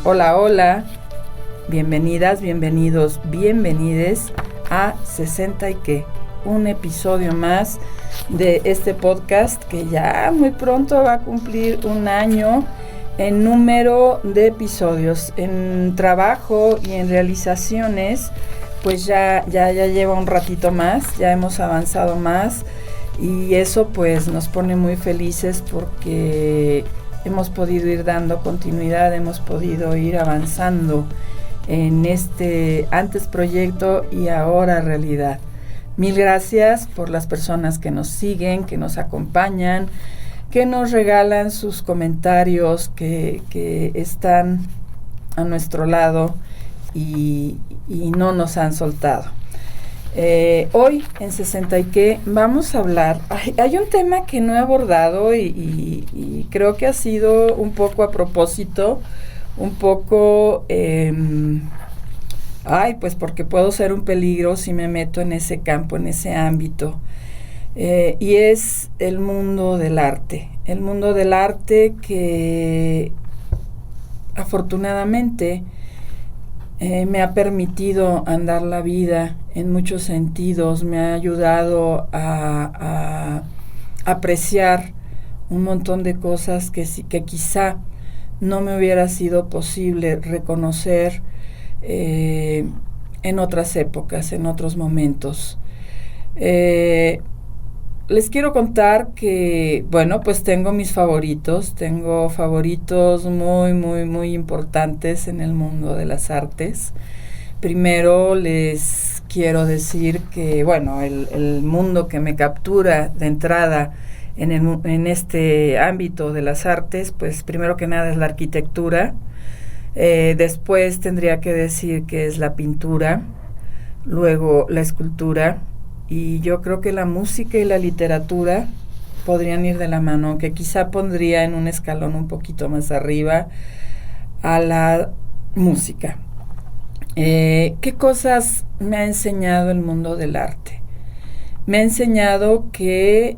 Hola, hola, bienvenidas, bienvenidos, bienvenides a 60 y qué, un episodio más de este podcast que ya muy pronto va a cumplir un año en número de episodios, en trabajo y en realizaciones, pues ya lleva un ratito más, ya hemos avanzado más y eso pues nos pone muy felices porque hemos podido ir dando continuidad, hemos podido ir avanzando en este antes proyecto y ahora realidad. Mil gracias por las personas que nos siguen, que nos acompañan, que nos regalan sus comentarios, que están a nuestro lado y no nos han soltado. Hoy en 60 y qué vamos a hablar, hay un tema que no he abordado y creo que ha sido un poco a propósito, un poco, pues porque puedo ser un peligro si me meto en ese campo, en ese ámbito, y es el mundo del arte que afortunadamente me ha permitido andar la vida en muchos sentidos, me ha ayudado a apreciar un montón de cosas que quizá no me hubiera sido posible reconocer en otras épocas, en otros momentos. Les quiero contar que, bueno, pues tengo favoritos muy, muy, muy importantes en el mundo de las artes. Primero les quiero decir que, bueno, el mundo que me captura de entrada en este ámbito de las artes, pues primero que nada es la arquitectura, después tendría que decir que es la pintura, luego la escultura, y yo creo que la música y la literatura podrían ir de la mano, aunque quizá pondría en un escalón un poquito más arriba a la música. ¿Qué cosas me ha enseñado el mundo del arte? Me ha enseñado que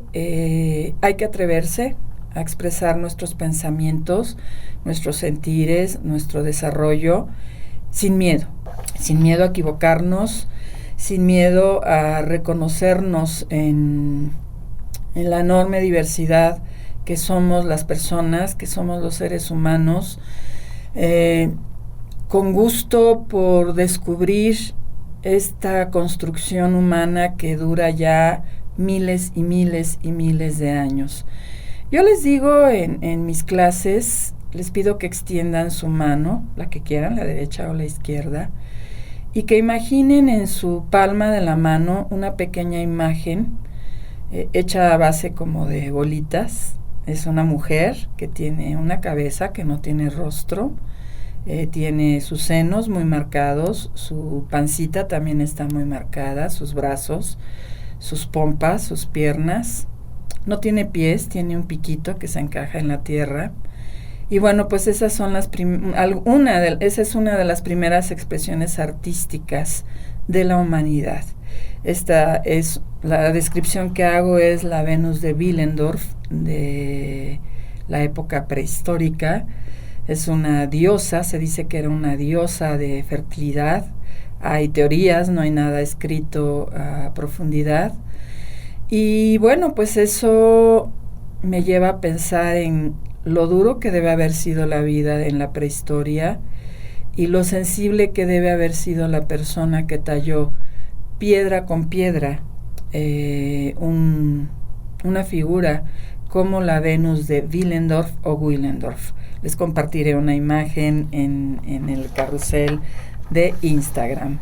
hay que atreverse a expresar nuestros pensamientos, nuestros sentires, nuestro desarrollo, sin miedo a equivocarnos, sin miedo a reconocernos en la enorme diversidad que somos las personas, que somos los seres humanos, con gusto por descubrir esta construcción humana que dura ya miles y miles y miles de años. Yo les digo en mis clases, les pido que extiendan su mano, la que quieran, la derecha o la izquierda, y que imaginen en su palma de la mano una pequeña imagen hecha a base como de bolitas. Es una mujer que tiene una cabeza que no tiene rostro, tiene sus senos muy marcados, su pancita también está muy marcada, sus brazos, sus pompas, sus piernas. No tiene pies, tiene un piquito que se encaja en la tierra. Y bueno, pues esas son esa es una de las primeras expresiones artísticas de la humanidad. Esta es la descripción que hago, es la Venus de Willendorf de la época prehistórica. Es una diosa, se dice que era una diosa de fertilidad. Hay teorías, no hay nada escrito a profundidad. Y bueno, pues eso me lleva a pensar en lo duro que debe haber sido la vida en la prehistoria y lo sensible que debe haber sido la persona que talló piedra con piedra una figura como la Venus de Willendorf o Willendorf. Les compartiré una imagen en el carrusel de Instagram.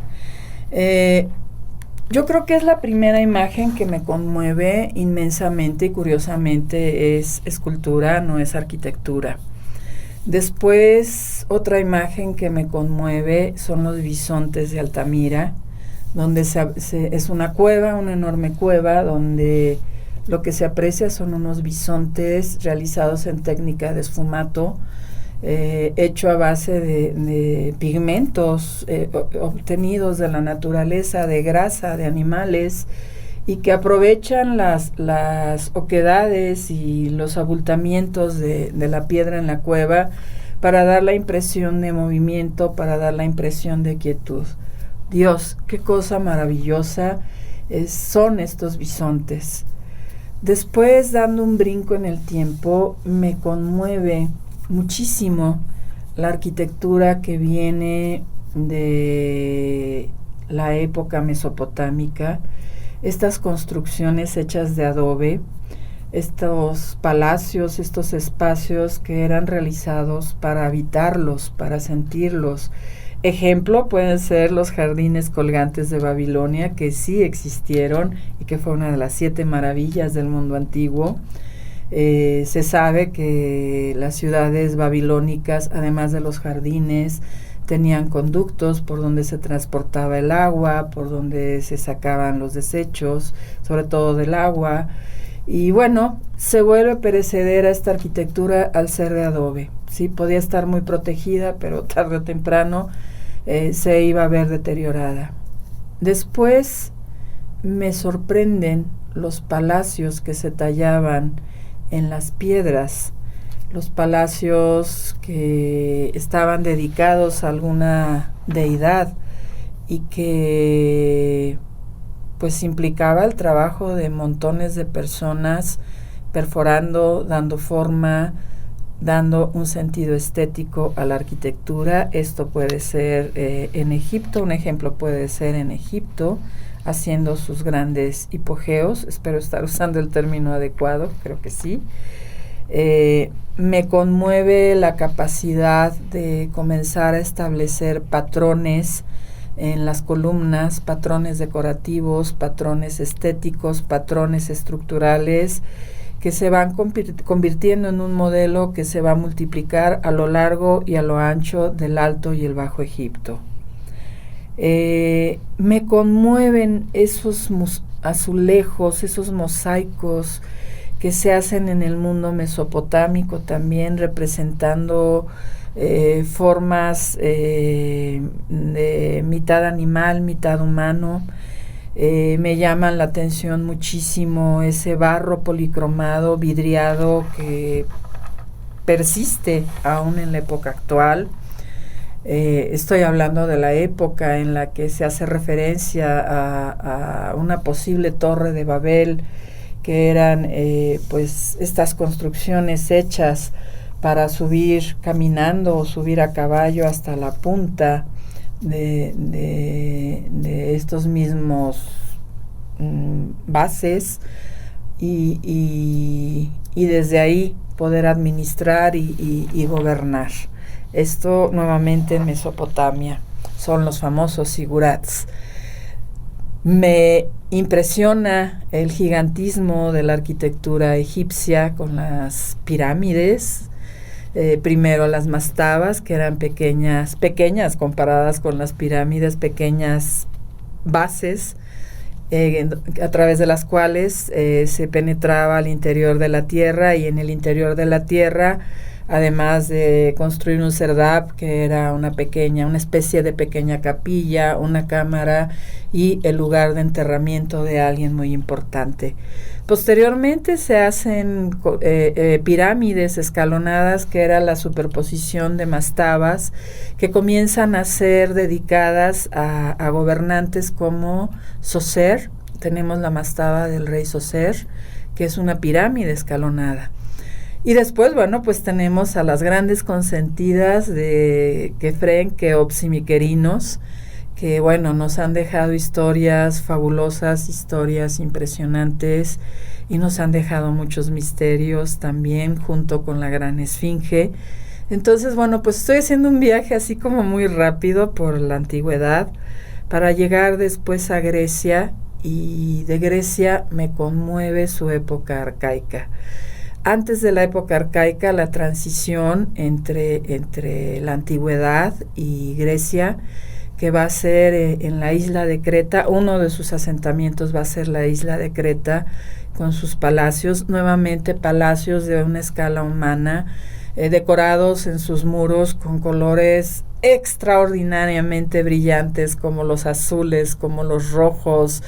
Yo creo que es la primera imagen que me conmueve inmensamente y curiosamente es escultura, no es arquitectura. Después, otra imagen que me conmueve son los bisontes de Altamira, donde es una cueva, una enorme cueva, donde lo que se aprecia son unos bisontes realizados en técnica de esfumato, hecho a base de pigmentos obtenidos de la naturaleza, de grasa de animales, y que aprovechan las oquedades y los abultamientos de la piedra en la cueva para dar la impresión de movimiento, para dar la impresión de quietud. Dios, qué cosa maravillosa son estos bisontes. Después, dando un brinco en el tiempo, me conmueve muchísimo la arquitectura que viene de la época mesopotámica, estas construcciones hechas de adobe, estos palacios, estos espacios que eran realizados para habitarlos, para sentirlos. Ejemplo pueden ser los jardines colgantes de Babilonia, que sí existieron y que fue una de las 7 maravillas del mundo antiguo. Se sabe que las ciudades babilónicas, además de los jardines, tenían conductos por donde se transportaba el agua, por donde se sacaban los desechos, sobre todo del agua. Y bueno, se vuelve perecedera esta arquitectura al ser de adobe. Sí, podía estar muy protegida, pero tarde o temprano se iba a ver deteriorada. Después me sorprenden los palacios que se tallaban en las piedras, los palacios que estaban dedicados a alguna deidad y que pues implicaba el trabajo de montones de personas perforando, dando forma, dando un sentido estético a la arquitectura. Esto puede ser en Egipto, un ejemplo puede ser en Egipto, haciendo sus grandes hipogeos. Espero estar usando el término adecuado, creo que sí. Me conmueve la capacidad de comenzar a establecer patrones en las columnas, patrones decorativos, patrones estéticos, patrones estructurales, que se van convirtiendo en un modelo que se va a multiplicar a lo largo y a lo ancho del Alto y el Bajo Egipto. Me conmueven esos azulejos, esos mosaicos que se hacen en el mundo mesopotámico también, representando formas de mitad animal, mitad humano. Me llaman la atención muchísimo ese barro policromado, vidriado, que persiste aún en la época actual. Estoy hablando de la época en la que se hace referencia a una posible torre de Babel, que eran pues estas construcciones hechas para subir caminando o subir a caballo hasta la punta de estos mismos bases y desde ahí poder administrar y gobernar. Esto nuevamente en Mesopotamia, son los famosos zigurats. Me impresiona el gigantismo de la arquitectura egipcia con las pirámides. Primero las mastabas, que eran pequeñas comparadas con las pirámides, pequeñas bases a través de las cuales se penetraba al interior de la tierra, y en el interior de la tierra, además de construir un serdab, que era una especie de pequeña capilla, una cámara y el lugar de enterramiento de alguien muy importante. Posteriormente se hacen pirámides escalonadas, que era la superposición de mastabas, que comienzan a ser dedicadas a gobernantes como Zoser. Tenemos la mastaba del rey Zoser, que es una pirámide escalonada. Y después, bueno, pues tenemos a las grandes consentidas de Kefren, Keops y Miquerinos, que, bueno, nos han dejado historias fabulosas, historias impresionantes, y nos han dejado muchos misterios también, junto con la gran esfinge. Entonces, bueno, pues estoy haciendo un viaje así como muy rápido por la antigüedad, para llegar después a Grecia, y de Grecia me conmueve su época arcaica. Antes de la época arcaica, la transición entre la antigüedad y Grecia, que va a ser en la isla de Creta. Uno de sus asentamientos va a ser la isla de Creta, con sus palacios, nuevamente palacios de una escala humana, decorados en sus muros con colores extraordinariamente brillantes, como los azules, como los rojos,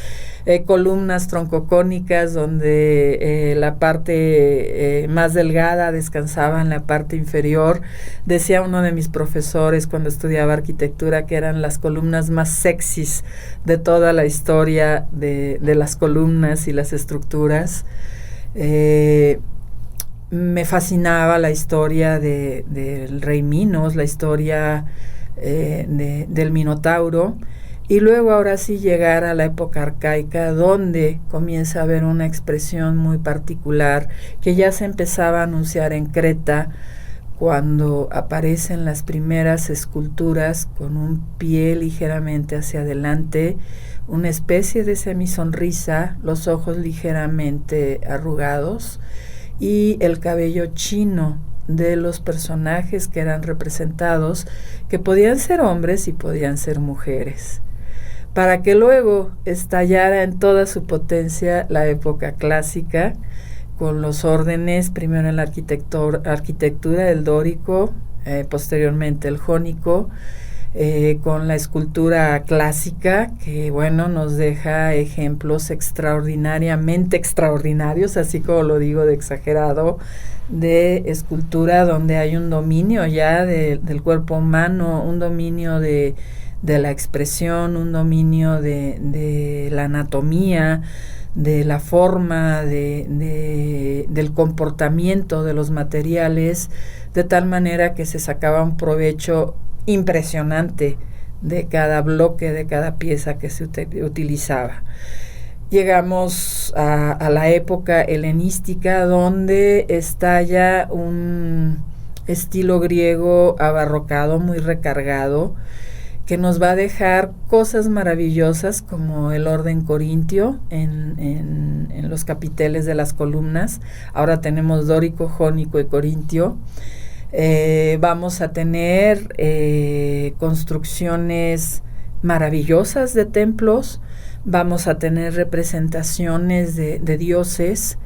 columnas troncocónicas donde la parte más delgada descansaba en la parte inferior. Decía uno de mis profesores cuando estudiaba arquitectura que eran las columnas más sexys de toda la historia de las columnas y las estructuras. Me fascinaba la historia del rey Minos, la historia del Minotauro, y luego ahora sí llegar a la época arcaica, donde comienza a haber una expresión muy particular que ya se empezaba a anunciar en Creta, cuando aparecen las primeras esculturas con un pie ligeramente hacia adelante, una especie de semisonrisa, los ojos ligeramente arrugados, y el cabello chino de los personajes que eran representados, que podían ser hombres y podían ser mujeres, para que luego estallara en toda su potencia la época clásica, con los órdenes, primero en la arquitectura, el dórico, posteriormente el jónico, con la escultura clásica, que bueno, nos deja ejemplos extraordinariamente extraordinarios, así como lo digo de exagerado, de escultura donde hay un dominio ya del cuerpo humano, un dominio de la expresión, un dominio de la anatomía, de la forma, del comportamiento de los materiales, de tal manera que se sacaba un provecho impresionante de cada bloque, de cada pieza que se utilizaba. Llegamos a la época helenística, donde estalla un estilo griego abarrocado, muy recargado, que nos va a dejar cosas maravillosas como el orden corintio en los capiteles de las columnas. Ahora tenemos dórico, jónico y corintio. Vamos a tener construcciones maravillosas de templos, vamos a tener representaciones de dioses,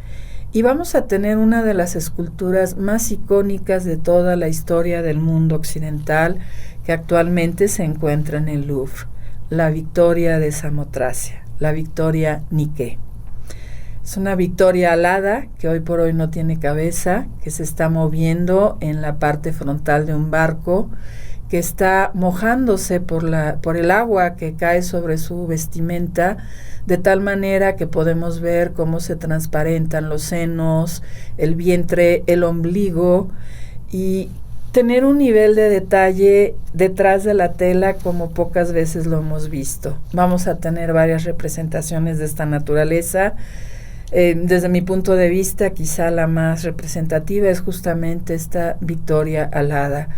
y vamos a tener una de las esculturas más icónicas de toda la historia del mundo occidental, que actualmente se encuentra en el Louvre, la Victoria de Samotracia, la Victoria Nike. Es una Victoria alada que hoy por hoy no tiene cabeza, que se está moviendo en la parte frontal de un barco, que está mojándose por el agua que cae sobre su vestimenta, de tal manera que podemos ver cómo se transparentan los senos, el vientre, el ombligo, y tener un nivel de detalle detrás de la tela como pocas veces lo hemos visto. Vamos a tener varias representaciones de esta naturaleza. Desde mi punto de vista, quizá la más representativa es justamente esta Victoria alada,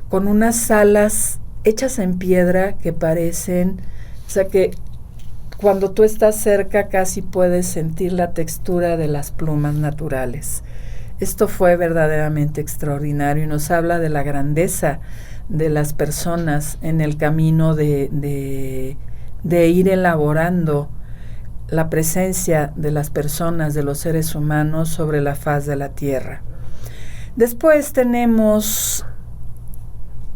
con unas alas hechas en piedra que parecen, o sea que cuando tú estás cerca casi puedes sentir la textura de las plumas naturales. Esto fue verdaderamente extraordinario y nos habla de la grandeza de las personas en el camino de ir elaborando la presencia de las personas, de los seres humanos sobre la faz de la tierra. Después tenemos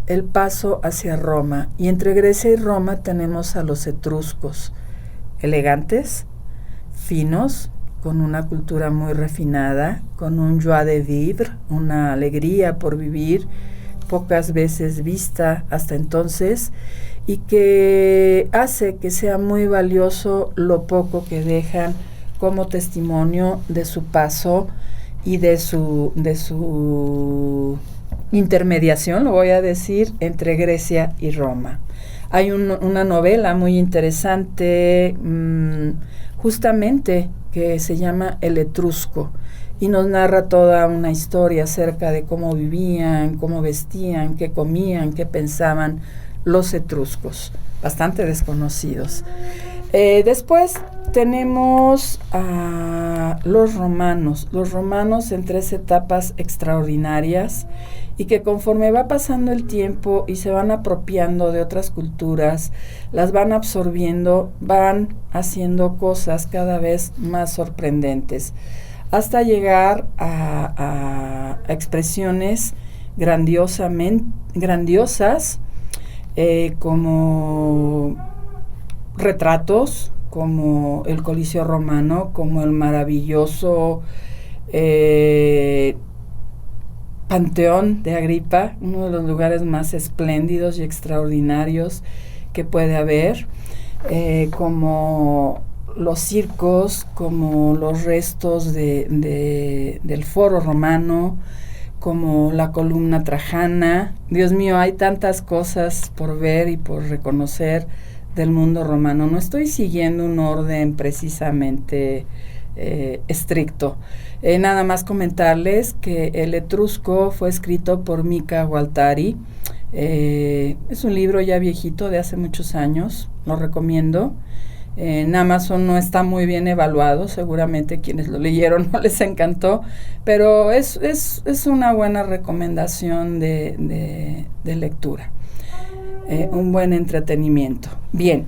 el paso hacia Roma, y entre Grecia y Roma tenemos a los etruscos, elegantes, finos, con una cultura muy refinada, con un joie de vivre, una alegría por vivir, pocas veces vista hasta entonces, y que hace que sea muy valioso lo poco que dejan como testimonio de su paso y de su intermediación, lo voy a decir, entre Grecia y Roma. Hay una novela muy interesante, justamente, que se llama El Etrusco, y nos narra toda una historia acerca de cómo vivían, cómo vestían, qué comían, qué pensaban los etruscos, bastante desconocidos. Después tenemos a los romanos en 3 etapas extraordinarias, y que conforme va pasando el tiempo y se van apropiando de otras culturas, las van absorbiendo, van haciendo cosas cada vez más sorprendentes, hasta llegar a expresiones grandiosas, como retratos, como el Coliseo Romano, como el maravilloso Panteón de Agripa, uno de los lugares más espléndidos y extraordinarios que puede haber, como los circos, como los restos del Foro Romano, como la columna Trajana. Dios mío, hay tantas cosas por ver y por reconocer del mundo romano. No estoy siguiendo un orden precisamente estricto. Nada más comentarles que el Etrusco fue escrito por Mika Waltari. Es un libro ya viejito de hace muchos años, lo recomiendo. En Amazon no está muy bien evaluado, seguramente quienes lo leyeron no les encantó, pero es una buena recomendación de lectura, un buen entretenimiento. Bien,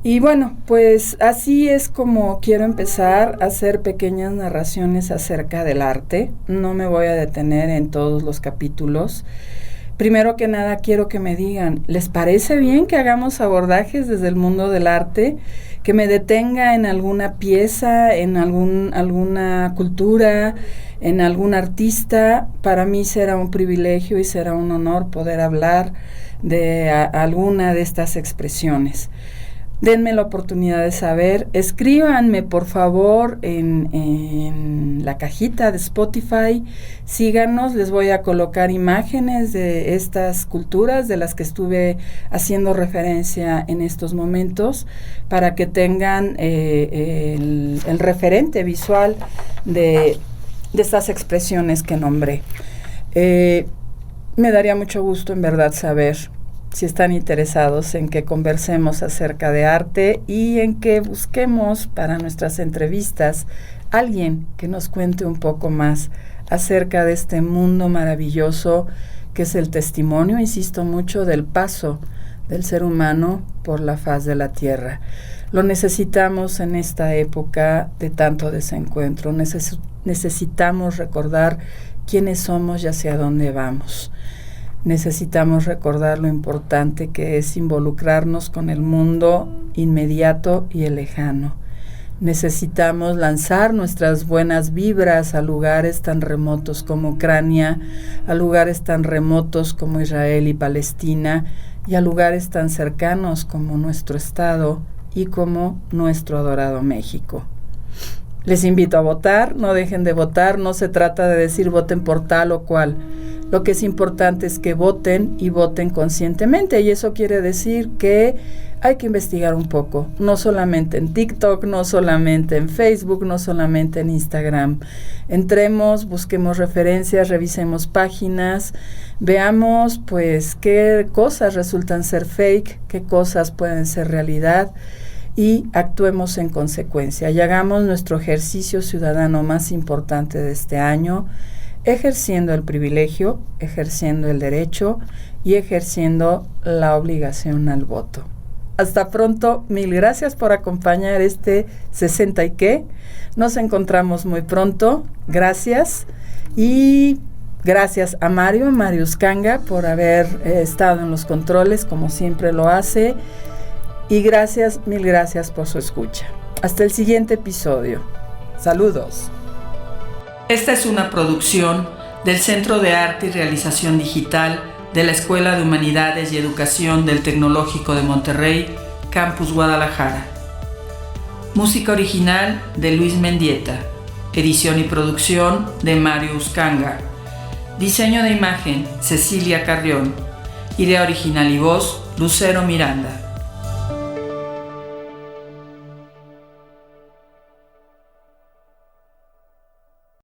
y bueno, pues así es como quiero empezar a hacer pequeñas narraciones acerca del arte. No me voy a detener en todos los capítulos. Primero que nada quiero que me digan, ¿les parece bien que hagamos abordajes desde el mundo del arte? Que me detenga en alguna pieza, en alguna cultura, en algún artista. Para mí será un privilegio y será un honor poder hablar de alguna de estas expresiones. Denme la oportunidad de saber. Escríbanme, por favor, en la cajita de Spotify. Síganos, les voy a colocar imágenes de estas culturas de las que estuve haciendo referencia en estos momentos, para que tengan el referente visual de estas expresiones que nombré. Me daría mucho gusto, en verdad, saber si están interesados en que conversemos acerca de arte y en que busquemos para nuestras entrevistas alguien que nos cuente un poco más acerca de este mundo maravilloso que es el testimonio, insisto mucho, del paso del ser humano por la faz de la tierra. Lo necesitamos en esta época de tanto desencuentro. Necesitamos recordar quiénes somos y hacia dónde vamos. Necesitamos recordar lo importante que es involucrarnos con el mundo inmediato y el lejano. Necesitamos lanzar nuestras buenas vibras a lugares tan remotos como Ucrania, a lugares tan remotos como Israel y Palestina, y a lugares tan cercanos como nuestro estado y como nuestro adorado México. Les invito a votar, no dejen de votar, no se trata de decir voten por tal o cual. Lo que es importante es que voten y voten conscientemente, y eso quiere decir que hay que investigar un poco, no solamente en TikTok, no solamente en Facebook, no solamente en Instagram. Entremos, busquemos referencias, revisemos páginas, veamos pues qué cosas resultan ser fake, qué cosas pueden ser realidad, y actuemos en consecuencia y hagamos nuestro ejercicio ciudadano más importante de este año, ejerciendo el privilegio, ejerciendo el derecho y ejerciendo la obligación al voto. Hasta pronto, mil gracias por acompañar este 60 y qué. Nos encontramos muy pronto, gracias. Y gracias a Mario Uscanga por haber estado en los controles como siempre lo hace. Y gracias, mil gracias por su escucha. Hasta el siguiente episodio. Saludos. Esta es una producción del Centro de Arte y Realización Digital de la Escuela de Humanidades y Educación del Tecnológico de Monterrey, Campus Guadalajara. Música original de Luis Mendieta. Edición y producción de Mario Uscanga. Diseño de imagen, Cecilia Carrión. Idea original y voz, Lucero Miranda.